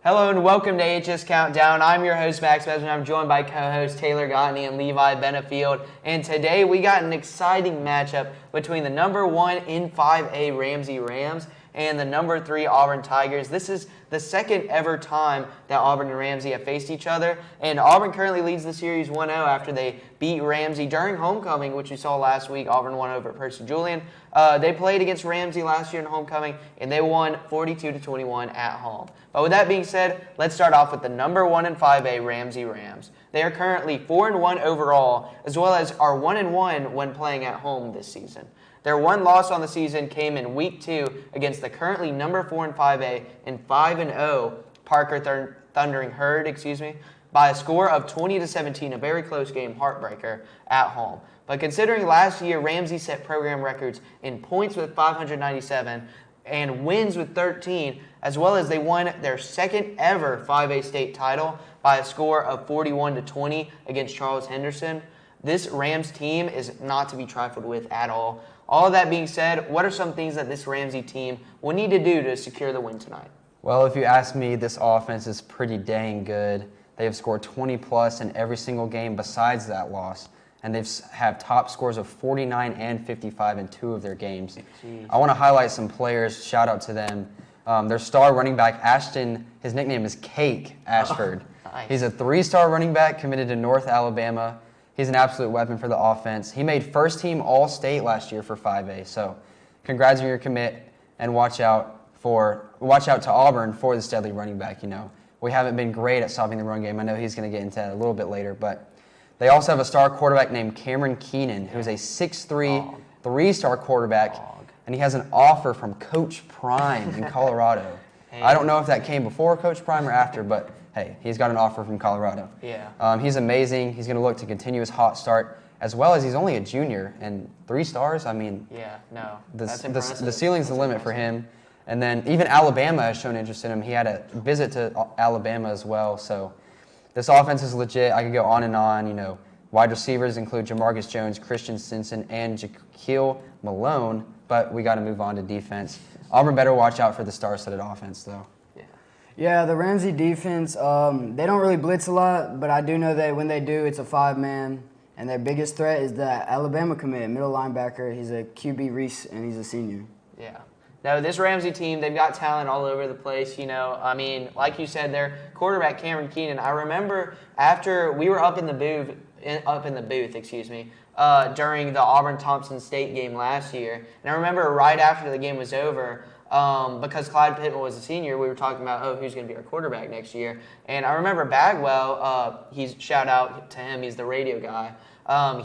Hello and welcome to AHS Countdown. I'm your host, Max Besman. I'm joined by co-hosts Taylor Gottney and Levi Benefield. And today we got an exciting matchup between the number 1 in 5A Ramsay Rams and the number 3 Auburn Tigers. This is the second ever time that Auburn and Ramsay have faced each other. And Auburn currently leads the series 1-0 after they beat Ramsay during homecoming, which we saw last week. Auburn won over Percy Julian. They played against Ramsay last year in homecoming, and they won 42-21 at home. But with that being said, let's start off with the number 1 in 5A Ramsay Rams. They are currently 4-1 overall, as well as are 1-1 when playing at home this season. Their one loss on the season came in Week 2 against the currently number 4 in 5A and 5-0 Parker Thundering Herd, by a score of 20-17, a very close game, heartbreaker at home. But considering last year Ramsay set program records in points with 597 and wins with 13, as well as they won their second ever 5A state title by a score of 41-20 against Charles Henderson, this Rams team is not to be trifled with at all. All of that being said, what are some things that this Ramsay team will need to do to secure the win tonight? Well, if you ask me, this offense is pretty dang good. They have scored 20-plus in every single game besides that loss, and they have top scores of 49 and 55 in 2 of their games. Jeez. I want to highlight some players, shout out to them. Their star running back, Ashton, his nickname is Cake Ashford. Oh, nice. He's a 3-star running back committed to North Alabama. He's an absolute weapon for the offense. He made first team All-State last year for 5A. So congrats on your commit, and watch out to Auburn for this deadly running back. You know, we haven't been great at stopping the run game. I know he's going to get into that a little bit later, but they also have a star quarterback named Cameron Keenan, who's a 6'3", 3-star quarterback, and he has an offer from Coach Prime in Colorado. Hey. I don't know if that came before Coach Prime or after, but hey, he's got an offer from Colorado. Yeah. He's amazing. He's going to look to continue his hot start, as well as he's only a junior, and 3 stars, I mean, Yeah, no, the impressive. ceiling's the limit for him. And then even Alabama has shown interest in him. He had a visit to Alabama as well. So this offense is legit. I could go on and on. You know, wide receivers include Jamarcus Jones, Christian Stinson, and Jaquil Malone. But we got to move on to defense. Auburn better watch out for the star-studded offense, though. Yeah, the Ramsay defense, they don't really blitz a lot, but I do know that when they do, it's a 5-man. And their biggest threat is the Alabama commit, middle linebacker. He's a QB Reese, and he's a senior. Yeah. No, this Ramsay team, they've got talent all over the place, you know. I mean, like you said, their quarterback, Cameron Keenan, I remember after we were up in the booth, during the Auburn-Thompson State game last year. And I remember right after the game was over, because Clyde Pittman was a senior, we were talking about, who's going to be our quarterback next year. And I remember Bagwell, shout out to him, he's the radio guy.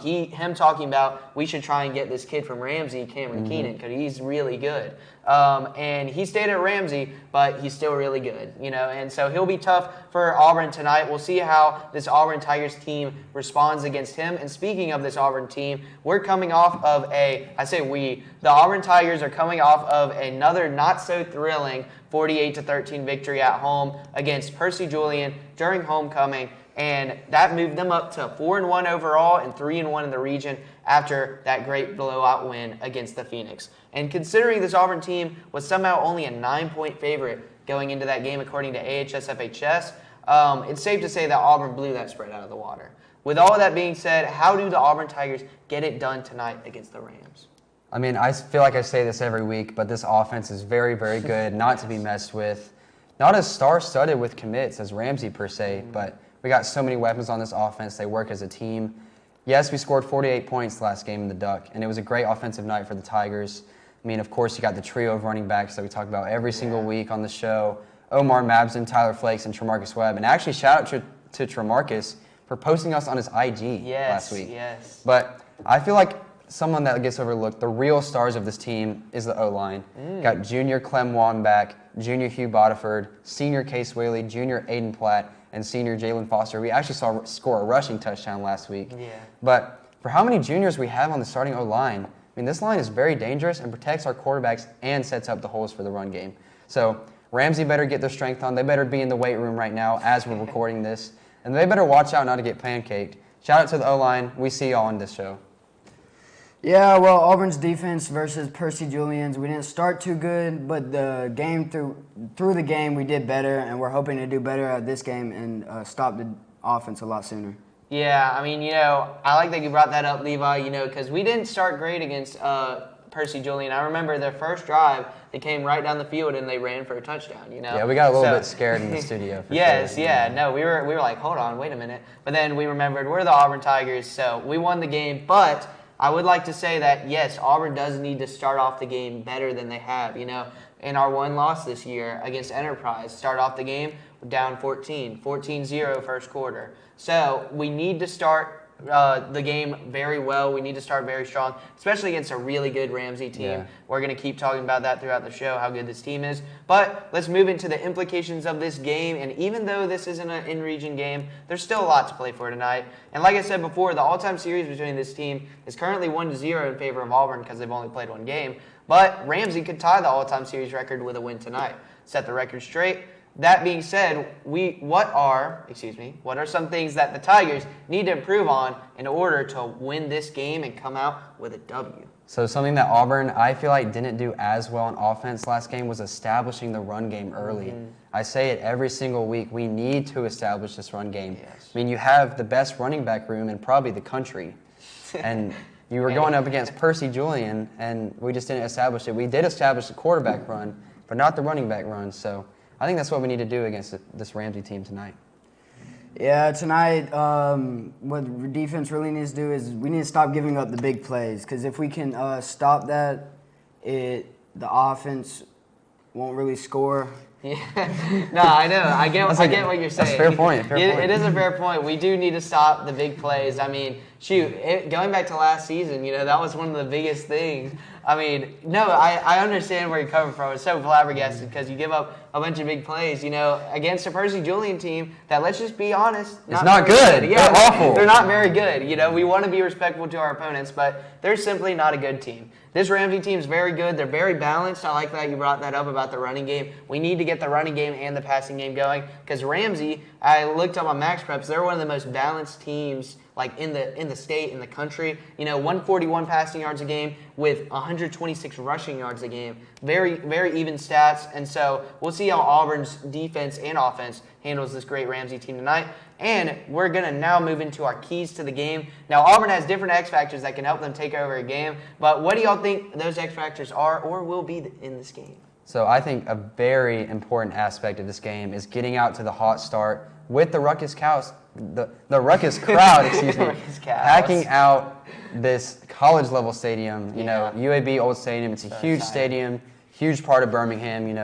Him talking about we should try and get this kid from Ramsay, Cameron Keenan, because he's really good. And he stayed at Ramsay, but he's still really good, you know. And so he'll be tough for Auburn tonight. We'll see how this Auburn Tigers team responds against him. And speaking of this Auburn team, we're coming off of the Auburn Tigers are coming off of another not-so-thrilling 48-13 victory at home against Percy Julian during homecoming. And that moved them up to 4-1 overall and 3-1 in the region after that great blowout win against the Phoenix. And considering this Auburn team was somehow only a 9-point favorite going into that game according to AHS FHS, it's safe to say that Auburn blew that spread out of the water. With all of that being said, how do the Auburn Tigers get it done tonight against the Rams? I mean, I feel like I say this every week, but this offense is very, very good, not to be messed with. Not as star-studded with commits as Ramsay per se, but we got so many weapons on this offense. They work as a team. Yes, we scored 48 points last game in the Duck, and it was a great offensive night for the Tigers. I mean, of course, you got the trio of running backs that we talk about every single week on the show. Omar Mabson, Tyler Flakes, and Tremarcus Webb. And actually, shout out to Tremarcus for posting us on his IG last week. Yes. But I feel like someone that gets overlooked, the real stars of this team is the O-line. Got junior Clem Wambach, junior Hugh Bodiford, senior Case Whaley, junior Aiden Platt, and senior Jalen Foster. We actually saw score a rushing touchdown last week. Yeah. But for how many juniors we have on the starting O-line, I mean, this line is very dangerous and protects our quarterbacks and sets up the holes for the run game. So Ramsay better get their strength on. They better be in the weight room right now as we're recording this. And they better watch out not to get pancaked. Shout out to the O-line. We see y'all on this show. Yeah, well, Auburn's defense versus Percy Julian's, we didn't start too good, but the game through the game we did better, and we're hoping to do better at this game and stop the offense a lot sooner. Yeah, I mean, I like that you brought that up, Levi, because we didn't start great against Percy Julian. I remember their first drive, they came right down the field and they ran for a touchdown, Yeah, we got a little bit scared in the studio. Yes, sure. yeah. No, we were like, hold on, wait a minute. But then we remembered we're the Auburn Tigers, so we won the game. But I would like to say that, yes, Auburn does need to start off the game better than they have. In our one loss this year against Enterprise, start off the game down 14-0 first quarter. So we need to start the game very well. We need to start very strong, especially against a really good Ramsay team. Yeah. We're going to keep talking about that throughout the show, how good this team is. But let's move into the implications of this game. And even though this isn't an in-region game, there's still a lot to play for tonight. And like I said before, the all-time series between this team is currently 1-0 in favor of Auburn because they've only played one game. But Ramsay could tie the all-time series record with a win tonight, set the record straight. That being said, what are some things that the Tigers need to improve on in order to win this game and come out with a W? So something that Auburn, I feel like, didn't do as well on offense last game was establishing the run game early. Mm-hmm. I say it every single week. We need to establish this run game. Yes. I mean, you have the best running back room in probably the country. And you were going up against Percy Julian, and we just didn't establish it. We did establish the quarterback run, but not the running back run. So I think that's what we need to do against this Ramsay team tonight. Yeah, tonight, what defense really needs to do is we need to stop giving up the big plays. Because if we can stop that, the offense won't really score. Yeah, no, I know. I get what you're saying. That's a fair point. It is a fair point. We do need to stop the big plays. I mean, going back to last season, that was one of the biggest things. I mean, no, I understand where you're coming from. It's so flabbergasted because you give up a bunch of big plays, against a Percy Julian team that, let's just be honest, it's not good. Yeah, they're awful. They're not very good. We want to be respectful to our opponents, but they're simply not a good team. This Ramsay team is very good. They're very balanced. I like that you brought that up about the running game. We need to get the running game and the passing game going because Ramsay, I looked up on Max Preps, they're one of the most balanced teams like in the state, in the country. 141 passing yards a game with 126 rushing yards a game. Very, very even stats. And so we'll see how Auburn's defense and offense handles this great Ramsay team tonight. And we're going to now move into our keys to the game. Now, Auburn has different X factors that can help them take over a game. But what do y'all think those X factors are or will be in this game? So I think a very important aspect of this game is getting out to the hot start with the Ruckus Cows. The Ruckus crowd, packing out this college-level stadium, UAB Old Stadium. It's a huge stadium, huge part of Birmingham.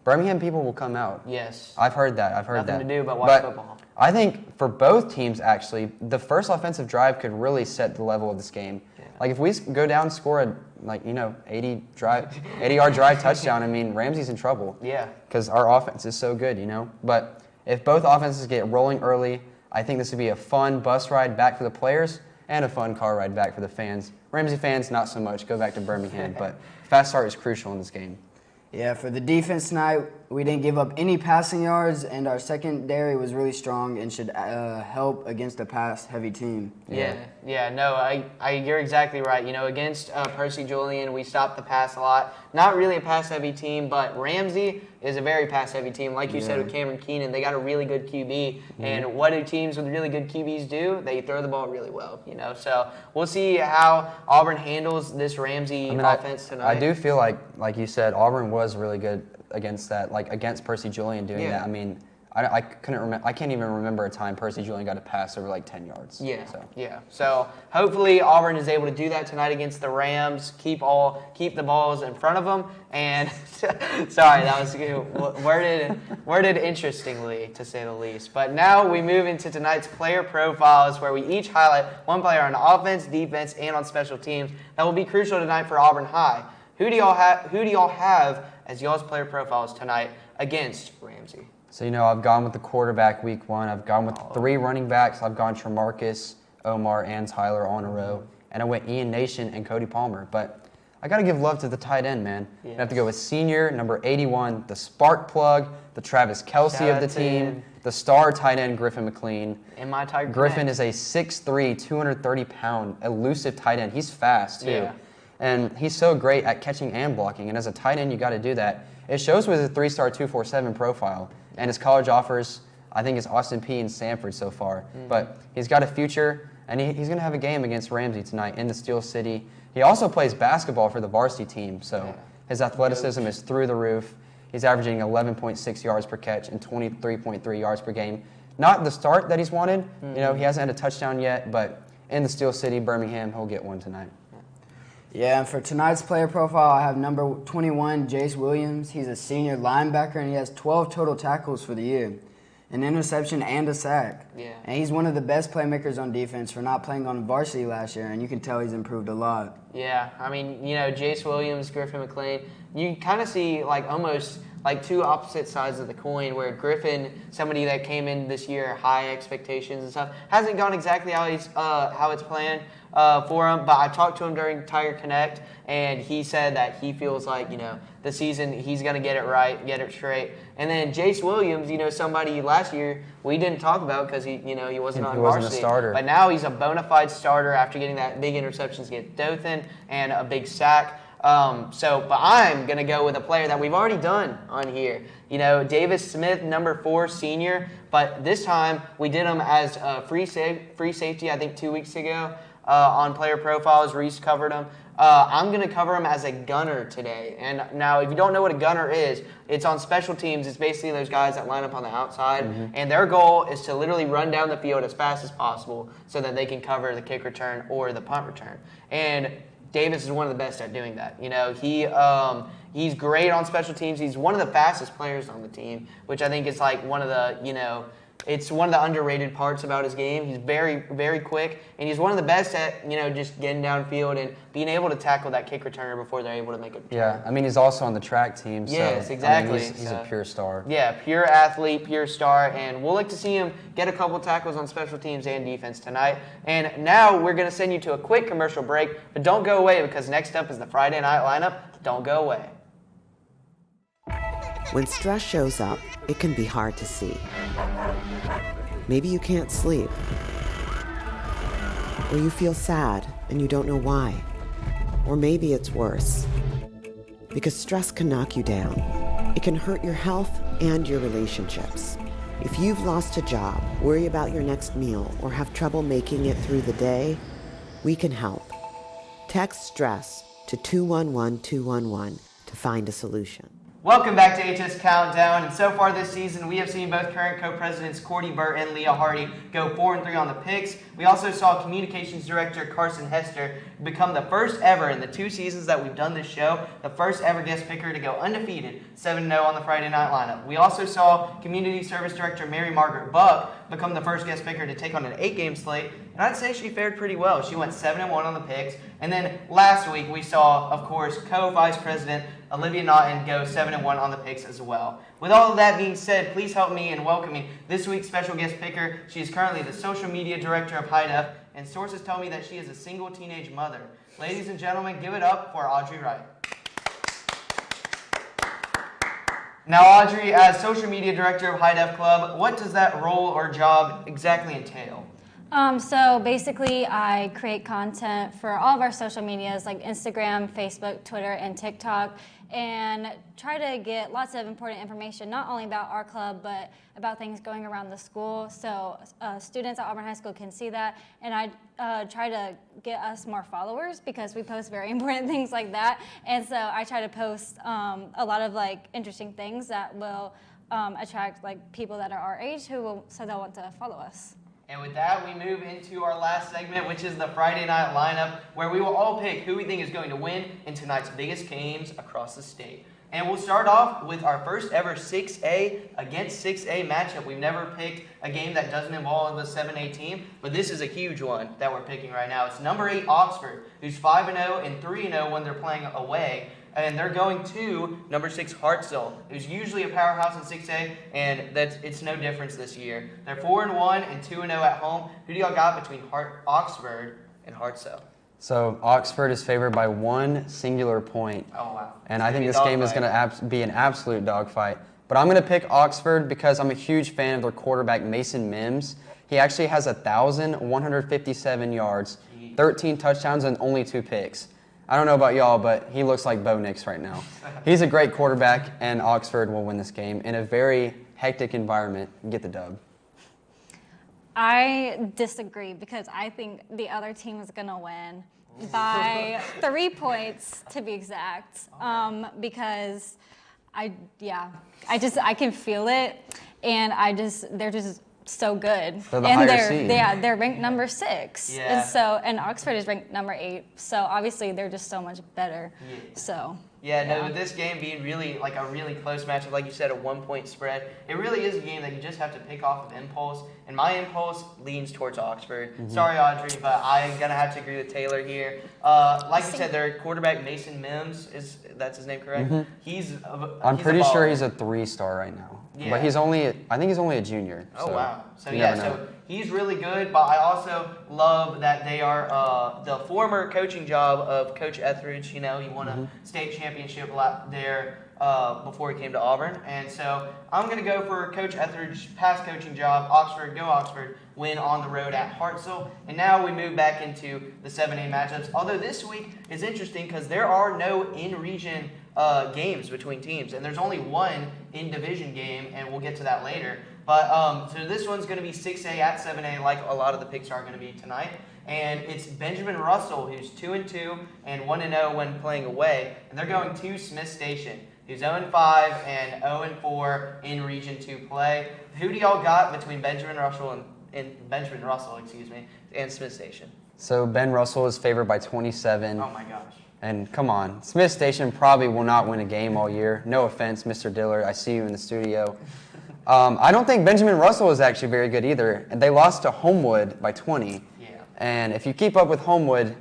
Birmingham people will come out. Yes. I've heard that. Nothing to do but watch football. I think for both teams, actually, the first offensive drive could really set the level of this game. Yeah. Like, if we go down and score a, 80-yard drive touchdown, I mean, Ramsay's in trouble. Yeah. Because our offense is so good, But if both offenses get rolling early, I think this would be a fun bus ride back for the players and a fun car ride back for the fans. Ramsay fans, not so much. Go back to Birmingham. But fast start is crucial in this game. Yeah, for the defense tonight, we didn't give up any passing yards, and our secondary was really strong and should help against a pass-heavy team. You're exactly right. Against Percy Julian, we stopped the pass a lot. Not really a pass-heavy team, but Ramsay is a very pass-heavy team. Like you said with Cameron Keenan, they got a really good QB. And what do teams with really good QBs do? They throw the ball really well. So we'll see how Auburn handles this Ramsay offense tonight. I do feel like you said, Auburn was really good against that, against Percy Julian doing that. I mean, I couldn't remember. I can't even remember a time Percy Julian got a pass over 10 yards. So hopefully Auburn is able to do that tonight against the Rams. Keep the balls in front of them. And sorry, that was worded interestingly, to say the least. But now we move into tonight's player profiles, where we each highlight one player on offense, defense, and on special teams that will be crucial tonight for Auburn High. Who do y'all have as y'all's player profiles tonight against Ramsay? So, I've gone with the quarterback week one. I've gone with 3 running backs. I've gone Tremarcus, Omar, and Tyler all in a row. And I went Ian Nation and Cody Palmer. But I got to give love to the tight end, man. Yes. I have to go with senior, number 81, the spark plug, the Travis Kelce of the team, the star tight end, Griffin McLean. And my tight Griffin is a 6'3", 230-pound, elusive tight end. He's fast, too. Yeah. And he's so great at catching and blocking. And as a tight end, you got to do that. It shows with his 3-star 247 profile. And his college offers, I think, is Austin Peay and Sanford so far. But he's got a future, and he's going to have a game against Ramsay tonight in the Steel City. He also plays basketball for the varsity team, so his athleticism is through the roof. He's averaging 11.6 yards per catch and 23.3 yards per game. Not the start that he's wanted. You know, he hasn't had a touchdown yet, but in the Steel City, Birmingham, he'll get one tonight. Yeah, and for tonight's player profile, I have number 21, Jace Williams. He's a senior linebacker, and he has 12 total tackles for the year, an interception and a sack. Yeah. And he's one of the best playmakers on defense for not playing on varsity last year, and you can tell he's improved a lot. Yeah, I mean, you know, Jace Williams, Griffin McLean, you kind of see like almost like two opposite sides of the coin, where Griffin, somebody that came in this year, high expectations and stuff, hasn't gone exactly how it's planned for him. But I talked to him during Tiger Connect, and he said that he feels like, you know, the season he's going to get it right, get it straight. And then Jace Williams, you know, somebody last year we didn't talk about because he wasn't on varsity. He wasn't a starter. But now he's a bona fide starter after getting that big interceptions against Dothan and a big sack. But I'm going to go with a player that we've already done on here. You know, Davis Smith, number 4, senior. But this time we did him as a free safety, I think 2 weeks ago on player profiles. Reese covered him. I'm going to cover him as a gunner today. And now, if you don't know what a gunner is, it's on special teams. It's basically those guys that line up on the outside. And their goal is to literally run down the field as fast as possible so that they can cover the kick return or the punt return. And Davis is one of the best at doing that. You know, he's great on special teams. He's one of the fastest players on the team, which I think is like one of the, you know, it's one of the underrated parts about his game. He's very, very quick, and he's one of the best at, you know, just getting downfield and being able to tackle that kick returner before they're able to make a return. Yeah, I mean, he's also on the track team. Yes, so, exactly. I mean, he's a pure star. Yeah, pure athlete, pure star, and we'll like to see him get a couple tackles on special teams and defense tonight. And now we're going to send you to a quick commercial break, but don't go away because next up is the Friday night lineup. Don't go away. When stress shows up, it can be hard to see. Maybe you can't sleep, or you feel sad and you don't know why, or maybe it's worse. Because stress can knock you down. It can hurt your health and your relationships. If you've lost a job, worry about your next meal, or have trouble making it through the day, we can help. Text STRESS to 211-211 to find a solution. Welcome back to AHS Countdown, and so far this season we have seen both current co-presidents Cordy Burt and Leah Hardy go 4-3 on the picks. We also saw Communications Director Carson Hester become the first ever in the 2 seasons that we've done this show, the first ever guest picker to go undefeated 7-0 on the Friday night lineup. We also saw Community Service Director Mary Margaret Buck become the first guest picker to take on an 8-game slate, and I'd say she fared pretty well. She went 7-1 on the picks, and then last week we saw, of course, co-vice president Olivia Naughton go 7-1 on the picks as well. With all of that being said, please help me in welcoming this week's special guest picker. She is currently the social media director of HiDef, and sources tell me that she is a single teenage mother. Ladies and gentlemen, give it up for Audrey Wright. Now, Audrey, as social media director of HiDef Club, what does that role or job exactly entail? So basically, I create content for all of our social medias like Instagram, Facebook, Twitter, and TikTok, and try to get lots of important information, not only about our club, but about things going around the school, so students at Auburn High School can see that, and I try to get us more followers because we post very important things like that, and so I try to post a lot of like interesting things that will attract like people that are our age so they'll want to follow us. And with that, we move into our last segment, which is the Friday night lineup, where we will all pick who we think is going to win in tonight's biggest games across the state. And we'll start off with our first ever 6A against 6A matchup. We've never picked a game that doesn't involve a 7A team, but this is a huge one that we're picking right now. It's number 8 Oxford, who's 5-0 and 3-0 when they're playing away. And they're going to number 6 Hartselle, who's usually a powerhouse in 6A, and it's no difference this year. They're 4-1 and 2-0 at home. Who do y'all got between Oxford and Hartselle? So Oxford is favored by 1 singular point. Oh, wow. And I think this game is going to be an absolute dogfight. But I'm going to pick Oxford because I'm a huge fan of their quarterback, Mason Mims. He actually has 1,157 yards, 13 touchdowns, and only 2 picks. I don't know about y'all, but he looks like Bo Nix right now. He's a great quarterback, and Oxford will win this game in a very hectic environment and get the dub. I disagree because I think the other team is going to win by 3 points to be exact. Because I can feel it, and they're just so good. They're the higher seed. They're ranked number 6. Yeah. And Oxford is ranked number 8. So obviously they're just so much better. Yeah. So. Yeah, no, with this game being really like a really close matchup, like you said, a 1-point spread, it really is a game that you just have to pick off of impulse. And my impulse leans towards Oxford. Sorry, Audrey, but I'm going to have to agree with Taylor here. Like you said, their quarterback, Mason Mims, that's his name, correct? I'm pretty sure he's a 3-star right now. Yeah. But I think he's only a junior. Oh, so wow. So, you yeah, never know. so he's really good, but I also love that they are the former coaching job of Coach Etheridge. You know, he won a state championship there before he came to Auburn. And so I'm going to go for Coach Etheridge's past coaching job. Oxford, go Oxford, win on the road at Hartselle. And now we move back into the 7A matchups. Although this week is interesting because there are no in-region games between teams. And there's only one in-division game, and we'll get to that later. But so this one's going to be 6A at 7A, like a lot of the picks are going to be tonight. And it's Benjamin Russell, who's 2-2 and 1-0 when playing away. And they're going to Smith Station, who's 0-5 and 0-4 in Region 2 play. Who do y'all got between Benjamin Russell and Smith Station? So Ben Russell is favored by 27. Oh my gosh. And come on, Smith Station probably will not win a game all year. No offense, Mr. Dillard. I see you in the studio. I don't think Benjamin Russell is actually very good either. And they lost to Homewood by 20. Yeah. And if you keep up with Homewood,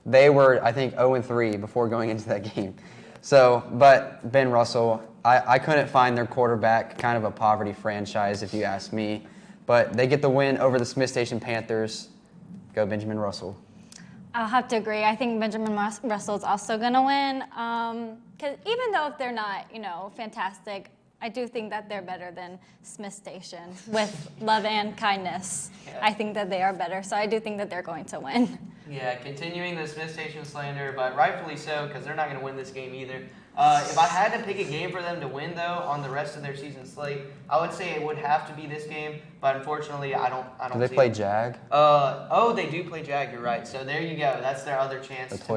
they were, I think, 0-3 before going into that game. So, but Ben Russell, I couldn't find their quarterback, kind of a poverty franchise if you ask me. But they get the win over the Smith Station Panthers. Go Benjamin Russell. I'll have to agree. I think Benjamin Russell is also going to win. Because even though if they're not, fantastic, I do think that they're better than Smith Station with love and kindness. Yeah. I think that they are better, so I do think that they're going to win. Yeah, continuing the Smith Station slander, but rightfully so because they're not going to win this game either. If I had to pick a game for them to win, though, on the rest of their season slate, I would say it would have to be this game. But unfortunately, I don't. Do they play Jag? They do play Jag. You're right. So there you go. That's their other chance to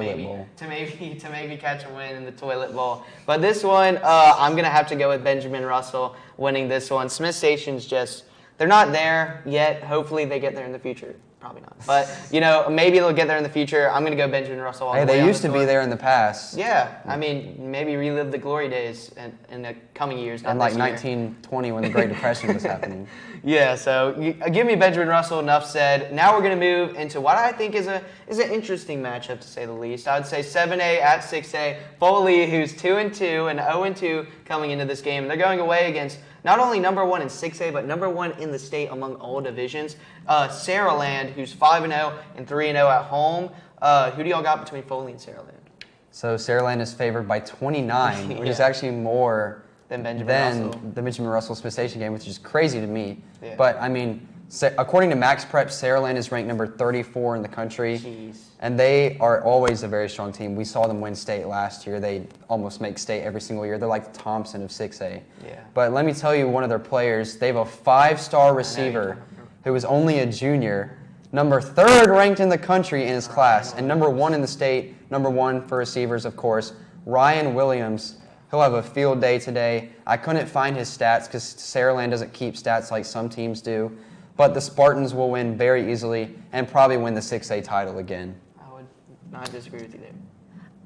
maybe catch a win in the toilet bowl. But this one, I'm gonna have to go with Benjamin Russell winning this one. Smith Station's they're not there yet. Hopefully, they get there in the future. Probably not. But, maybe they'll get there in the future. I'm going to go Benjamin Russell. Hey, they used to be there in the past. Yeah. I mean, maybe relive the glory days in the coming years. And like 1920 when the Great Depression was happening. Yeah, so give me Benjamin Russell, enough said. Now we're going to move into what I think is an interesting matchup, to say the least. I would say 7A at 6A. Foley, who's 2-2 and 0-2 coming into this game. They're going away against not only number 1 in 6A, but number 1 in the state among all divisions. Saraland, who's 5-0 and 3-0 at home. Who do y'all got between Foley and Saraland? So Saraland is favored by 29, which is actually more than the Benjamin Russell Smith Station game, which is crazy to me. Yeah. But, I mean, according to Max Prep, Saraland is ranked number 34 in the country. Jeez. And they are always a very strong team. We saw them win state last year. They almost make state every single year. They're like the Thompson of 6A. Yeah. But let me tell you, one of their players, they have a 5-star receiver who is only a junior, number 3rd ranked in the country in his class, and number 1 in the state, number 1 for receivers, of course, Ryan Williams. He'll have a field day today. I couldn't find his stats because Saraland doesn't keep stats like some teams do. But the Spartans will win very easily and probably win the 6A title again. I would not disagree with you there.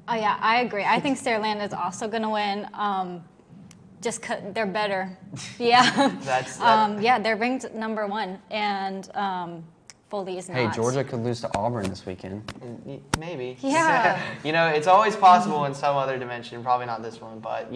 Oh, yeah, I agree. I think Saraland is also going to win. Just 'cause they're better. Yeah. Yeah, they're ranked number 1, and Foley is not. Hey, Georgia could lose to Auburn this weekend. Maybe. Yeah. It's always possible in some other dimension. Probably not this one, but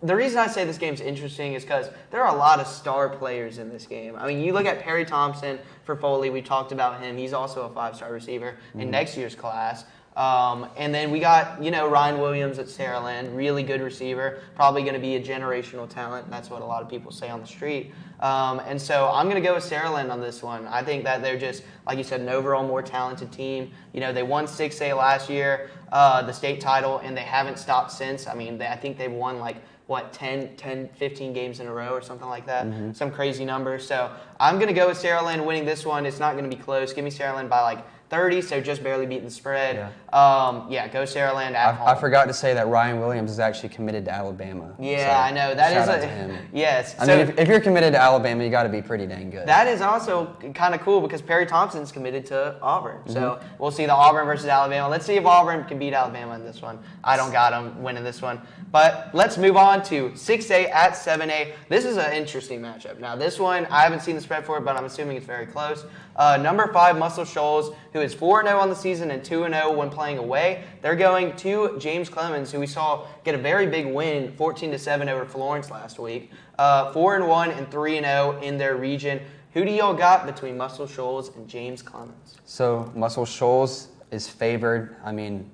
the reason I say this game's interesting is because there are a lot of star players in this game. I mean, you look at Perry Thompson for Foley. We talked about him. He's also a 5-star receiver in next year's class. And then we got, Ryan Williams at Saraland, really good receiver, probably going to be a generational talent. That's what a lot of people say on the street. And so I'm going to go with Saraland on this one. I think that they're just, like you said, an overall more talented team. They won 6A last year, the state title, and they haven't stopped since. I mean, I think they've won 10, 15 games in a row or something like that. Some crazy numbers. So I'm going to go with Saraland winning this one. It's not going to be close. Give me Saraland by 30, so just barely beating the spread. Go Saraland at home. I forgot to say that Ryan Williams is actually committed to Alabama. Yeah, so I know. That is shout out to him. Yes. I mean, if you're committed to Alabama, you got to be pretty dang good. That is also kind of cool because Perry Thompson's committed to Auburn. So we'll see the Auburn versus Alabama. Let's see if Auburn can beat Alabama in this one. I don't got them winning this one. But let's move on to 6A at 7A. This is an interesting matchup. Now, this one, I haven't seen the spread for it, but I'm assuming it's very close. Number 5, Muscle Shoals, who is 4-0 on the season and 2-0 when playing away. They're going to James Clemens, who we saw get a very big win, 14-7 over Florence last week. 4-1 and 3-0 in their region. Who do y'all got between Muscle Shoals and James Clemens? So Muscle Shoals is favored. I mean,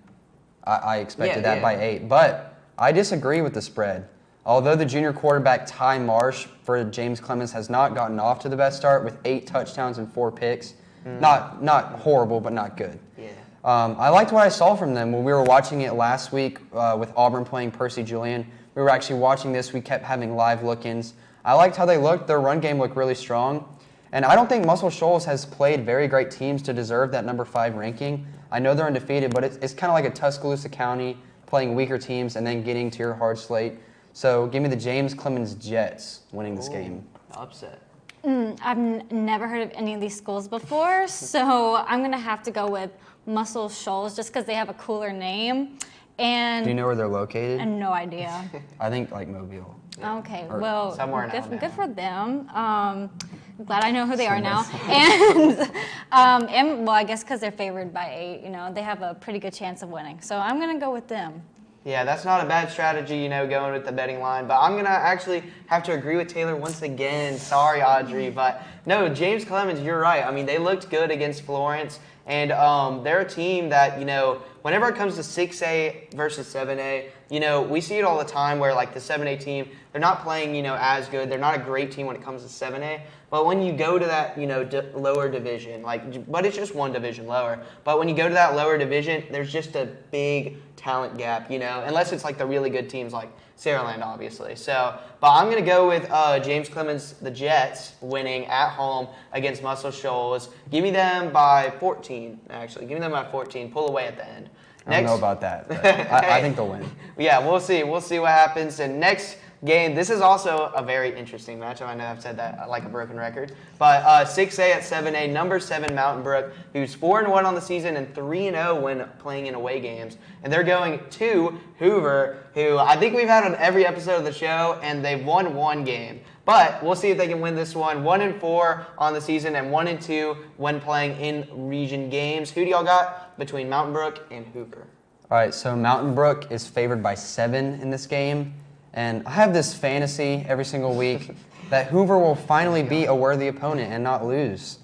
I expected that by 8, but I disagree with the spread. Although the junior quarterback Ty Marsh for James Clemens has not gotten off to the best start with 8 touchdowns and 4 picks, not horrible, but not good. Yeah. I liked what I saw from them when we were watching it last week with Auburn playing Percy Julian. We were actually watching this. We kept having live look-ins. I liked how they looked. Their run game looked really strong. And I don't think Muscle Shoals has played very great teams to deserve that number 5 ranking. I know they're undefeated, but it's kind of like a Tuscaloosa County playing weaker teams and then getting to your hard slate. So give me the James Clemens Jets winning this game. Upset. I've never heard of any of these schools before, so I'm going to have to go with Muscle Shoals just because they have a cooler name. And do you know where they're located? I have no idea. I think Mobile. Okay, Or well, somewhere in Alabama. good for them. Glad I know who they are now. And well, I guess because they're favored by 8, they have a pretty good chance of winning. So I'm going to go with them. Yeah, that's not a bad strategy, going with the betting line. But I'm going to actually have to agree with Taylor once again. Sorry, Audrey. But no, James Clemens, you're right. I mean, they looked good against Florence. And they're a team that, whenever it comes to 6A versus 7A, we see it all the time where, the 7A team, they're not playing, as good. They're not a great team when it comes to 7A. But when you go to that, lower division, but it's just one division lower. But when you go to that lower division, there's just a big talent gap, unless it's the really good teams like Saraland, obviously. So, but I'm going to go with James Clemens, the Jets, winning at home against Muscle Shoals. Give me them by 14, actually. Give me them by 14. Pull away at the end. I don't know about that, but I think they'll win. Yeah, we'll see. We'll see what happens. And next game, this is also a very interesting matchup. I know I've said that like a broken record. But 6A at 7A, number 7 Mountain Brook, who's 4-1 on the season and 3-0 when playing in away games. And they're going to Hoover, who I think we've had on every episode of the show, and they've won 1 game. But we'll see if they can win this one. 1-4 on the season and 1-2 when playing in region games. Who do y'all got between Mountain Brook and Hoover? All right, so Mountain Brook is favored by 7 in this game. And I have this fantasy every single week that Hoover will finally be a worthy opponent and not lose.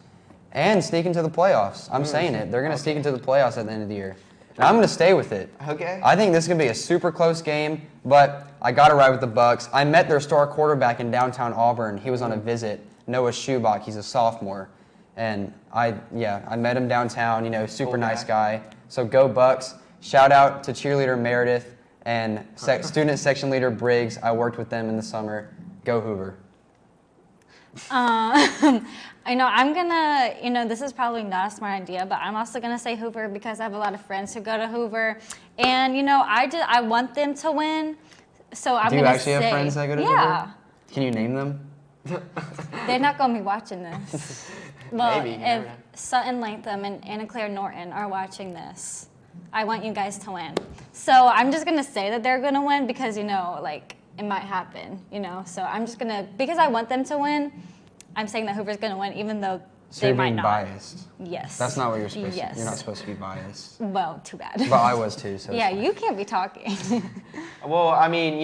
And sneak into the playoffs. I'm saying it. They're going to sneak into the playoffs at the end of the year. And I'm going to stay with it. Okay. I think this is going to be a super close game, but I got to ride with the Bucks. I met their star quarterback in downtown Auburn. He was on a visit, Noah Schubach. He's a sophomore. And I met him downtown, super nice guy. So go Bucks. Shout out to cheerleader Meredith and student section leader Briggs. I worked with them in the summer. Go Hoover. I'm gonna, this is probably not a smart idea, but I'm also gonna say Hoover because I have a lot of friends who go to Hoover, and I want them to win. So I'm gonna say. Do you actually have friends that go to Hoover? Yeah. Can you name them? They're not gonna be watching this. Well, Maybe, if Sutton Latham and Anna Claire Norton are watching this, I want you guys to win. So I'm just gonna say that they're gonna win because it might happen, So I'm just gonna, because I want them to win, I'm saying that Hoover's gonna win, even though So they you're might being not. biased. Yes. That's not what you're supposed Yes. to. You're not supposed to be biased. Well, too bad. But I was too. So it's Yeah, fine. you can't be talking. Well, I mean,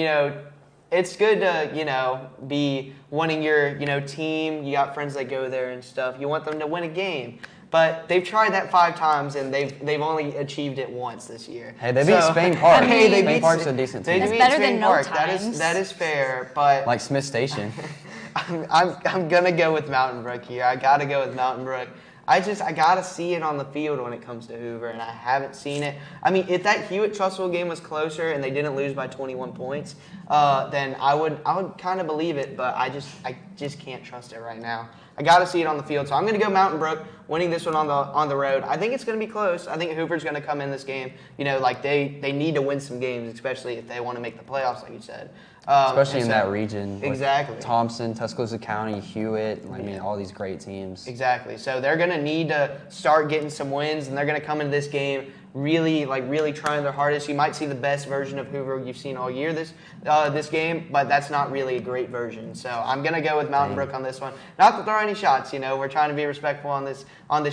it's good to, be wanting your, team. You got friends that go there and stuff. You want them to win a game. But they've tried that 5 times, and they've only achieved it once this year. Hey, they beat Spain Park. Hey, Spain Park's a decent team. They It's beat better Spain than no Park. times. That is fair, but Like Smith Station. I'm gonna go with Mountain Brook here. I gotta go with Mountain Brook. I gotta see it on the field when it comes to Hoover, and I haven't seen it. I mean, if that Hewitt-Trussville game was closer and they didn't lose by 21 points, then I would kind of believe it, but I just can't trust it right now. I gotta see it on the field, so I'm gonna go Mountain Brook, winning this one on the road. I think it's gonna be close. I think Hoover's gonna come in this game. They need to win some games, especially if they want to make the playoffs, like you said. Especially in that region. Exactly. Thompson, Tuscaloosa County, Hewitt, all these great teams. Exactly. So they're going to need to start getting some wins, and they're going to come into this game really trying their hardest. You might see the best version of Hoover you've seen all year this game, but that's not really a great version. So I'm going to go with Mountain Brook on this one. Not to throw any shots, we're trying to be respectful on this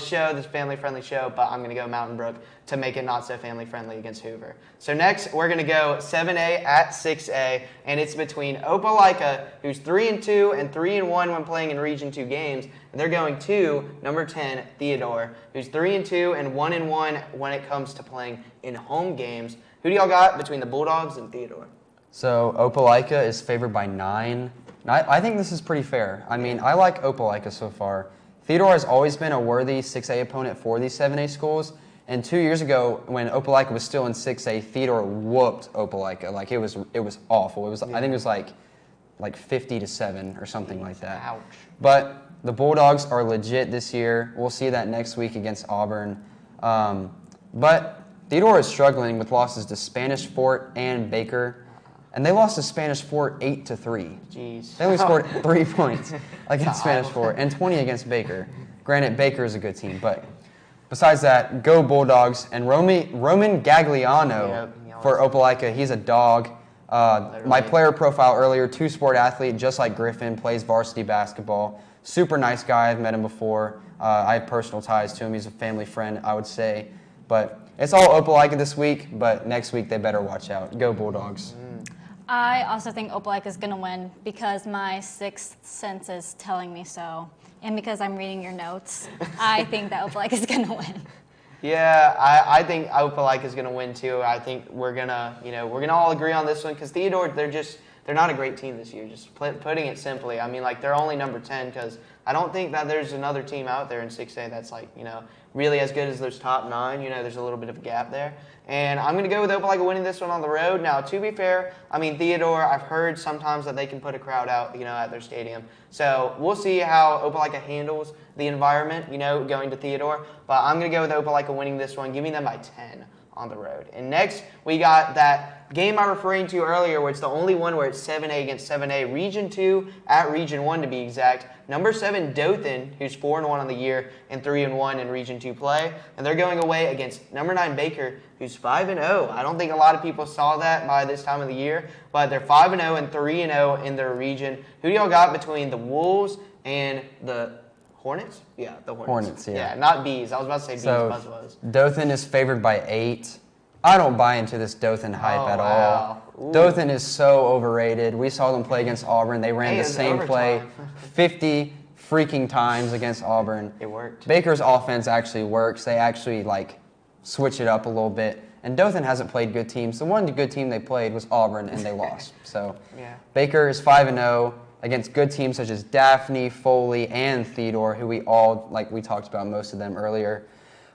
show, this family-friendly show, but I'm going to go Mountain Brook to make it not so family-friendly against Hoover. So next, we're going to go 7A at 6A, and it's between Opelika, who's 3-2 and 3-1 when playing in Region 2 games, and they're going to number 10, Theodore, who's 3-2 and 1-1 when it comes to playing in home games. Who do y'all got between the Bulldogs and Theodore? So Opelika is favored by 9. I think this is pretty fair. I mean, I like Opelika so far. Theodore has always been a worthy 6A opponent for these 7A schools. And 2 years ago, when Opelika was still in 6A, Theodore whooped Opelika. Like it was awful. I think it was like 50-7 or something like that. Ouch. But the Bulldogs are legit this year. We'll see that next week against Auburn. But Theodore is struggling with losses to Spanish Fort and Baker. And they lost to Spanish Fort 8-3. Jeez. They only scored 3 points against Spanish Fort and 20 against Baker. Granted, Baker is a good team, but besides that, go Bulldogs. And Roman Gagliano for Opelika, he's a dog. My player profile earlier, 2-sport athlete, just like Griffin, plays varsity basketball. Super nice guy. I've met him before. I have personal ties to him. He's a family friend, I would say. But it's all Opelika this week, but next week they better watch out. Go Bulldogs. I also think Opelika is going to win because my sixth sense is telling me so. And because I'm reading your notes, I think that Opelika is going to win. Yeah, I think Opelika is going to win too. I think we're gonna all agree on this one because Theodore, they're not a great team this year. Just putting it simply, I mean, they're only number 10 because I don't think that there's another team out there in 6A that's really as good as those top 9. There's a little bit of a gap there. And I'm going to go with Opelika winning this one on the road. Now, to be fair, I mean, Theodore, I've heard sometimes that they can put a crowd out, at their stadium. So we'll see how Opelika handles the environment, going to Theodore. But I'm going to go with Opelika winning this one. Give me them by 10 on the road. And next, we got that game I was referring to earlier where it's the only one where it's 7A against 7A. Region 2 at Region 1 to be exact. Number 7, Dothan, who's 4-1 on the year and 3-1 in Region 2 play. And they're going away against number 9, Baker, who's 5-0. I don't think a lot of people saw that by this time of the year, but they're 5-0 and 3-0 in their region. Who do y'all got between the Wolves and the Hornets? Yeah, the Hornets. Hornets, yeah. Yeah, not Bees. I was about to say Bees, So Buzzwoes. Dothan is favored by 8. I don't buy into this Dothan hype at all. Ooh. Dothan is so overrated. We saw them play against Auburn. They ran the it's same play overtime. 50 freaking times against Auburn. It worked. Baker's offense actually works. They actually switch it up a little bit. And Dothan hasn't played good teams. The one good team they played was Auburn, and they lost. So Yeah. Baker is 5-0 against good teams such as Daphne, Foley, and Theodore, who we talked about most of them earlier.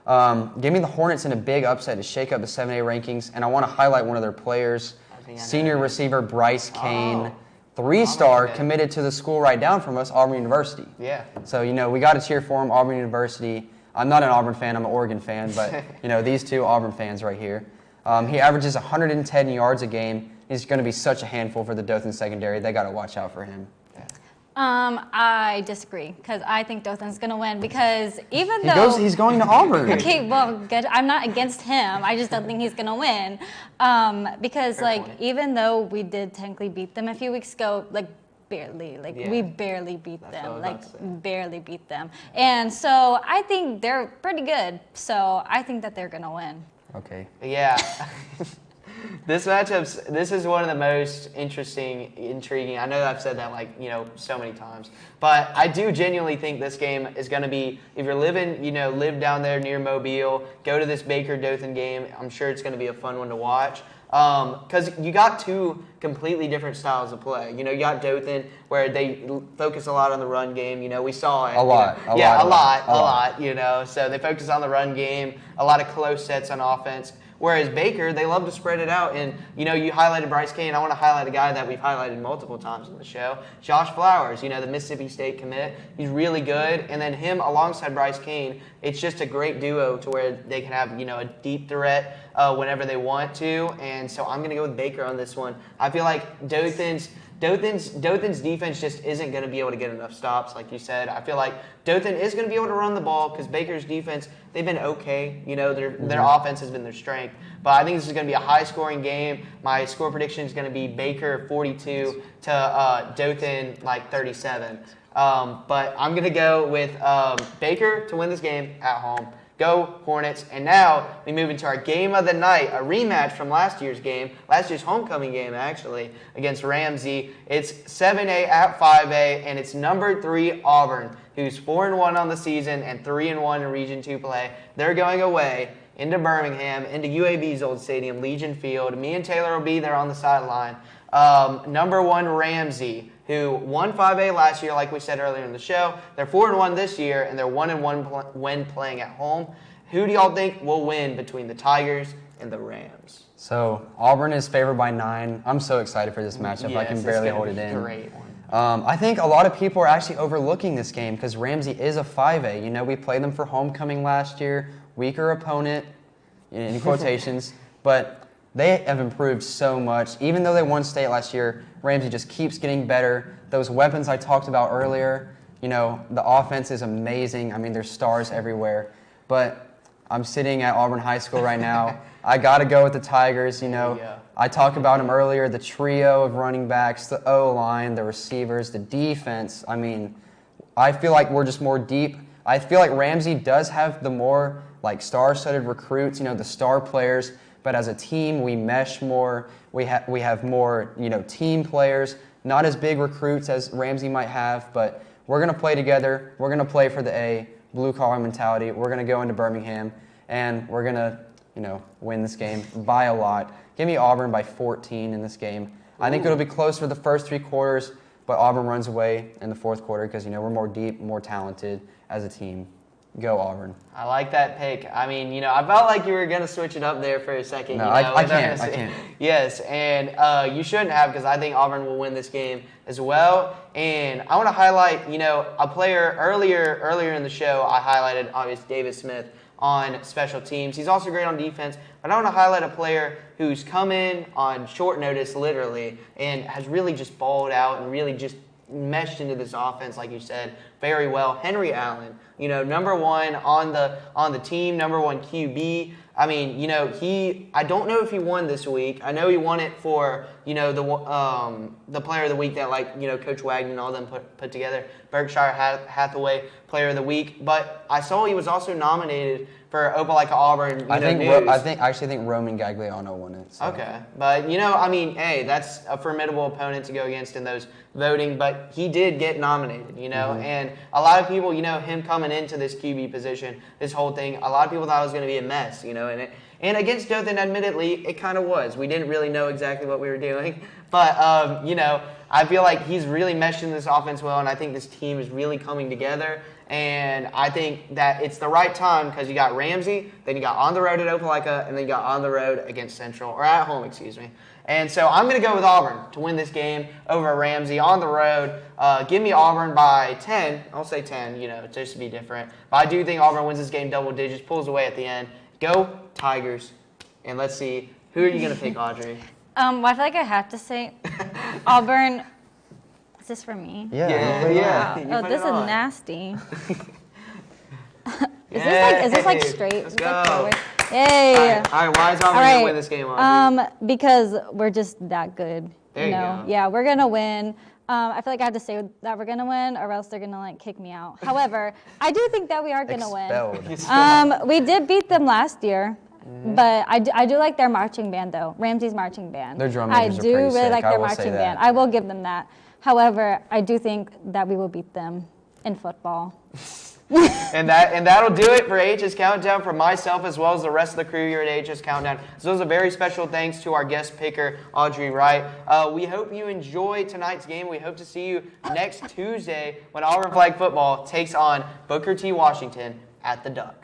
Give me the Hornets in a big upset to shake up the 7A rankings, and I want to highlight one of their players, senior receiver Bryce Kane, 3-star, committed to the school right down from us, Auburn University. Yeah. So, we got to cheer for him, Auburn University. I'm not an Auburn fan, I'm an Oregon fan, but, these two Auburn fans right here. He averages 110 yards a game. He's going to be such a handful for the Dothan secondary. They got to watch out for him. I disagree because I think Dothan's going to win because even though He's going to Auburn. Okay, well, good. I'm not against him. I just don't think he's going to win. Because, even though we did technically beat them a few weeks ago, barely. We barely beat them. Barely beat them. And so I think they're pretty good. So I think that they're going to win. Okay. Yeah. This is one of the most intriguing. I know I've said that so many times, but I do genuinely think this game is going to be, if you're live down there near Mobile, go to this Baker-Dothan game. I'm sure it's going to be a fun one to watch. Because you got two completely different styles of play. You got Dothan where they focus a lot on the run game. We saw it. A lot. So they focus on the run game, a lot of close sets on offense. Whereas Baker, they love to spread it out. And, you highlighted Bryce Kane. I want to highlight a guy that we've highlighted multiple times on the show, Josh Flowers, the Mississippi State commit. He's really good. And then him alongside Bryce Kane, it's just a great duo to where they can have, a deep threat whenever they want to. And so I'm going to go with Baker on this one. I feel like Dothan's defense just isn't going to be able to get enough stops, like you said. I feel like Dothan is going to be able to run the ball because Baker's defense, they've been okay. Their offense has been their strength. But I think this is going to be a high-scoring game. My score prediction is going to be Baker 42 to Dothan 37. But I'm going to go with Baker to win this game at home. Go Hornets. And now we move into our game of the night, a rematch from last year's homecoming game, actually, against Ramsay. It's 7A at 5A, and it's number 3 Auburn, who's 4-1 on the season and 3-1 in Region 2 play. They're going away into Birmingham, into UAB's old stadium, Legion Field. Me and Taylor will be there on the sideline. Number 1 Ramsay, who won 5A last year, like we said earlier in the show. They're 4-1 this year, and they're 1-1 when playing at home. Who do y'all think will win between the Tigers and the Rams? So Auburn is favored by 9. I'm so excited for this matchup. Yes, I can barely hold it in. Great one. I think a lot of people are actually overlooking this game because Ramsay is a 5A. We played them for homecoming last year, weaker opponent, in quotations, but they have improved so much. Even though they won state last year, Ramsay just keeps getting better. Those weapons I talked about earlier, the offense is amazing. I mean, there's stars everywhere. But I'm sitting at Auburn High School right now. I got to go with the Tigers. I talked about them earlier, the trio of running backs, the O-line, the receivers, the defense. I mean, I feel like we're just more deep. I feel like Ramsay does have the more star-studded recruits, the star players. But as a team, we mesh more. We have more, team players. Not as big recruits as Ramsay might have, but we're going to play together. We're going to play for the A, blue-collar mentality. We're going to go into Birmingham, and we're going to, win this game by a lot. Give me Auburn by 14 in this game. I think it'll be close for the first 3 quarters, but Auburn runs away in the 4th quarter because, we're more deep, more talented as a team. Go Auburn. I like that pick. I mean, I felt like you were going to switch it up there for a second. No, I can't. Yes, and you shouldn't have because I think Auburn will win this game as well. And I want to highlight, a player earlier in the show, I highlighted, obviously, David Smith on special teams. He's also great on defense, but I want to highlight a player who's come in on short notice, literally, and has really just balled out and really just meshed into this offense, like you said, very well. Henry Allen, number 1 on the team, number 1 QB. I mean, I don't know if he won this week. I know he won it for, the player of the week that Coach Wagner and all them put together, Berkshire Hathaway Player of the Week. But I saw he was also nominated for Opelika Auburn. I actually think Roman Gagliano won it. So. Okay, but hey, that's a formidable opponent to go against in those voting. But he did get nominated, and a lot of people, him coming into this QB position, this whole thing, a lot of people thought it was going to be a mess, and against Dothan, admittedly, it kind of was. We didn't really know exactly what we were doing, but I feel like he's really meshed in this offense well, and I think this team is really coming together. And I think that it's the right time because you got Ramsay, then you got on the road at Opelika, and then you got on the road against Central, or at home, excuse me. And so I'm going to go with Auburn to win this game over Ramsay on the road. Give me Auburn by 10. I'll say 10, just to be different. But I do think Auburn wins this game double digits, pulls away at the end. Go Tigers. And let's see, who are you going to pick, Audrey? Well, I feel like I have to say Auburn. Is this for me? Yeah. Oh, this is nasty. Is this like straight? Let's go. Yay! All right. Why is Auburn going to win this game, Audrey? Because we're just that good. There you go. Yeah, we're gonna win. I feel like I have to say that we're gonna win, or else they're gonna kick me out. However, I do think that we are gonna win. Expelled. We did beat them last year But I do like their marching band, though. Ramsay's marching band. Their drum I majors are do pretty really sick. like I their will say marching that. band. I will give them that. However, I do think that we will beat them in football. And that'll do it for AHS Countdown for myself as well as the rest of the crew here at AHS Countdown. So those are very special thanks to our guest picker, Audrey Wright. We hope you enjoy tonight's game. We hope to see you next Tuesday when Auburn Flag Football takes on Booker T. Washington at the Duck.